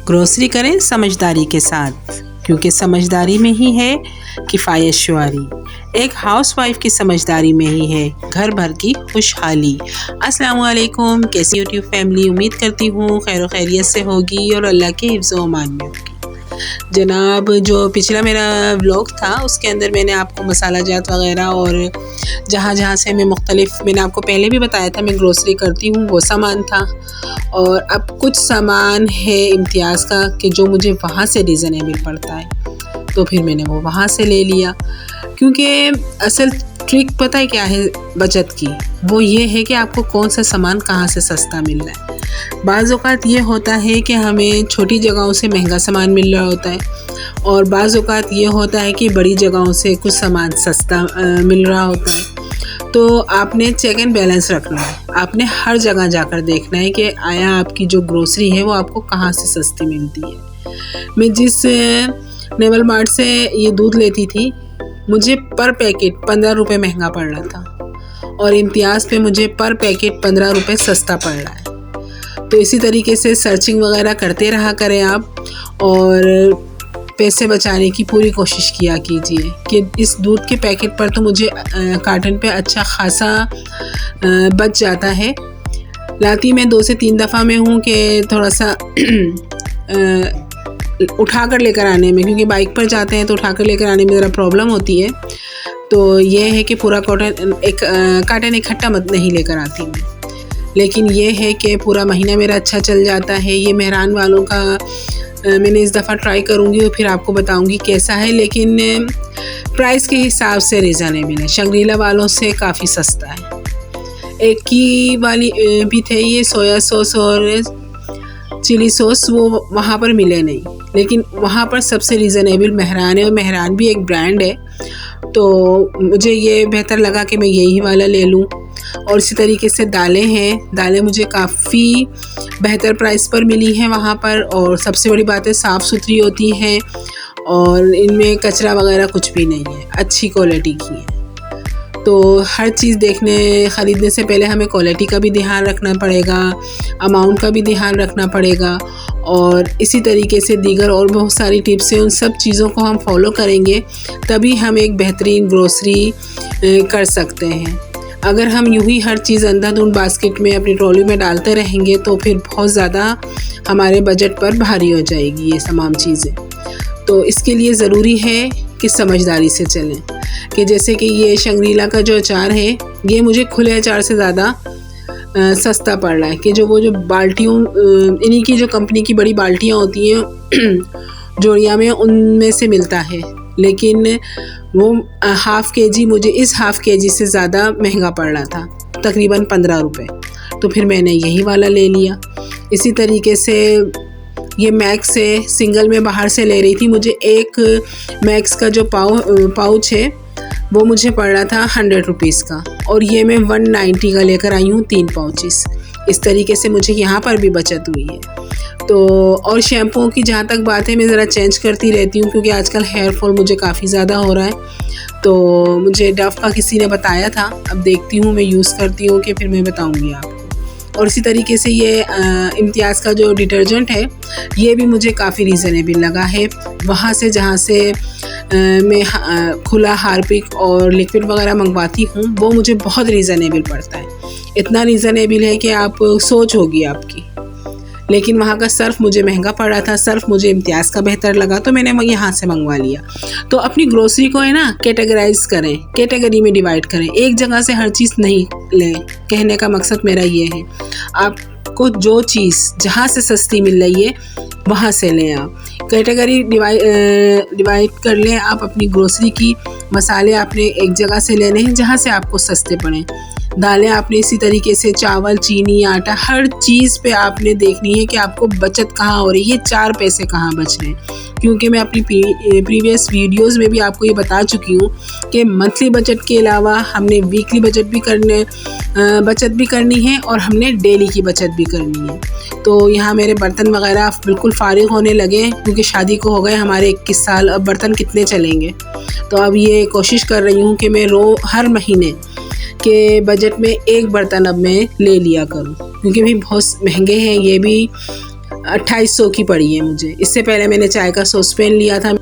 Grocery करें समझदारी के साथ, क्योंकि समझदारी में ही है किफ़ायत शुआरी। एक हाउसवाइफ की समझदारी में ही है घर भर की खुशहाली। अस्सलाम वालेकुम, कैसी यूट्यूब फैमिली, उम्मीद करती हूँ खैर खैरियत से होगी और अल्लाह के हिफ्ज़ व अमान में होगी। जनाब, जो पिछला मेरा व्लॉग था उसके अंदर मैंने आपको मसाला जात वगैरह और जहाँ जहाँ से मैं मैंने आपको पहले भी बताया था मैं ग्रोसरी करती हूँ, वो सामान था। और अब कुछ सामान है इम्तियाज़ का कि जो मुझे वहाँ से रीज़नेबल पड़ता है, तो फिर मैंने वो वहाँ से ले लिया। क्योंकि असल ट्रिक पता है क्या है बचत की, वो ये है कि आपको कौन सा सामान कहाँ से सस्ता मिल रहा है। बाज़ औक़ात ये होता है कि हमें छोटी जगहों से महंगा सामान मिल रहा होता है, और बाज़ औक़ात ये होता है कि बड़ी जगहों से कुछ सामान सस्ता मिल रहा होता है। तो आपने चेक एंड बैलेंस रखना है, आपने हर जगह जाकर देखना है कि आया आपकी जो ग्रोसरी है वो आपको कहाँ से सस्ती मिलती है। मैं जिस नेवल मार्ट से ये दूध लेती थी, मुझे पर पैकेट 15 रुपये महंगा पड़ रहा था, और इम्तियाज़ पे मुझे पर पैकेट 15 रुपये सस्ता पड़ रहा है। तो इसी तरीके से सर्चिंग वगैरह करते रहा करें आप, और पैसे बचाने की पूरी कोशिश किया कीजिए कि इस दूध के पैकेट पर तो मुझे कार्टन पे अच्छा खासा बच जाता है। लाती मैं 2 से 3 दफ़ा में हूँ कि थोड़ा सा उठा कर लेकर आने में, क्योंकि बाइक पर जाते हैं तो उठा कर लेकर आने में ज़रा प्रॉब्लम होती है। तो ये है कि पूरा कार्टन इकट्ठा मत नहीं लेकर आती मैं, लेकिन ये है कि पूरा महीना मेरा अच्छा चल जाता है। ये मेहरान वालों का मैंने इस दफ़ा ट्राई करूँगी और फिर आपको बताऊँगी कैसा है, लेकिन प्राइस के हिसाब से रीज़नेबल है। शंग्रीला वालों से काफ़ी सस्ता है। एक की वाली भी थे ये सोया सॉस और चिली सॉस, वो वहाँ पर मिले नहीं, लेकिन वहाँ पर सबसे रीज़नेबल मेहरान है, और मेहरान भी एक ब्रांड है। तो मुझे ये बेहतर लगा कि मैं यही वाला ले लूँ। और इसी तरीके से दालें हैं, दालें मुझे काफ़ी बेहतर प्राइस पर मिली हैं वहाँ पर, और सबसे बड़ी बात है साफ़ सुथरी होती हैं और इनमें कचरा वगैरह कुछ भी नहीं है, अच्छी क्वालिटी की है। तो हर चीज़ ख़रीदने से पहले हमें क्वालिटी का भी ध्यान रखना पड़ेगा, अमाउंट का भी ध्यान रखना पड़ेगा, और इसी तरीके से दीगर और बहुत सारी टिप्स हैं। उन सब चीज़ों को हम फॉलो करेंगे तभी हम एक बेहतरीन ग्रोसरी कर सकते हैं। अगर हम यूं ही हर चीज़ अंधाधुंध बास्केट में अपनी ट्रॉली में डालते रहेंगे तो फिर बहुत ज़्यादा हमारे बजट पर भारी हो जाएगी ये तमाम चीज़ें। तो इसके लिए ज़रूरी है कि समझदारी से चलें। कि जैसे कि ये शंग्रीला का जो अचार है, ये मुझे खुले अचार से ज़्यादा सस्ता पड़ रहा है। कि वो जो बाल्टियों, इन्हीं की जो कंपनी की बड़ी बाल्टियाँ होती हैं जोड़िया में, उनमें से मिलता है, लेकिन वो हाफ़ केजी मुझे इस हाफ़ केजी से ज़्यादा महंगा पड़ रहा था, तकरीबन 15 रुपये। तो फिर मैंने यही वाला ले लिया। इसी तरीके से ये मैक्स है, सिंगल में बाहर से ले रही थी, मुझे एक मैक्स का जो पाउच है वो मुझे पड़ रहा था 100 रुपीज़ का, और ये मैं 190 का लेकर आई हूँ 3 पाउचेस। इस तरीके से मुझे यहाँ पर भी बचत हुई है। तो और शैम्पूओं की जहाँ तक बात है, मैं ज़रा चेंज करती रहती हूँ, क्योंकि आजकल हेयर फॉल मुझे काफ़ी ज़्यादा हो रहा है। तो मुझे डव का किसी ने बताया था, अब देखती हूँ मैं यूज़ करती हूँ कि फिर मैं बताऊँगी आपको। और इसी तरीके से ये इम्तियाज़ का जो डिटर्जेंट है, ये भी मुझे काफ़ी रीज़नेबल लगा है। वहाँ से जहाँ से मैं खुला हार्पिक और लिक्विड वगैरह मंगवाती हूँ, वो मुझे बहुत रीज़नेबल पड़ता है। इतना रीज़नेबल है कि आप सोच होगी आपकी। लेकिन वहाँ का सर्फ़ मुझे महंगा पड़ रहा था, सर्फ़ मुझे इम्तियाज़ का बेहतर लगा, तो मैंने यहाँ से मंगवा लिया। तो अपनी ग्रोसरी को है ना कैटेगराइज़ करें, कैटेगरी में डिवाइड करें, एक जगह से हर चीज़ नहीं लें। कहने का मकसद मेरा ये है, आपको जो चीज़ जहाँ से सस्ती मिल रही है वहाँ से लें। आप कैटेगरी डिवाइड कर लें आप अपनी ग्रोसरी की। मसाले आपने एक जगह से लेने हैं जहाँ से आपको सस्ते पड़ें। दालें आपने इसी तरीके से, चावल, चीनी, आटा, हर चीज़ पे आपने देखनी है कि आपको बचत कहाँ हो रही है, 4 पैसे कहाँ बच रहे हैं। क्योंकि मैं अपनी प्रीवियस वीडियोस में भी आपको ये बता चुकी हूँ कि मंथली बजट के अलावा हमने वीकली बचत भी करनी है और हमने डेली की बचत भी करनी है। तो यहाँ मेरे बर्तन वगैरह बिल्कुल फारिग होने लगे हैं, क्योंकि शादी को हो गए हमारे 21 साल, अब बर्तन कितने चलेंगे। तो अब ये कोशिश कर रही हूँ कि मैं हर महीने के बजट में एक बर्तन अब मैं ले लिया करूँ, क्योंकि भी बहुत महंगे हैं ये भी। 2800 की पड़ी है मुझे। इससे पहले मैंने चाय का सॉसपैन लिया था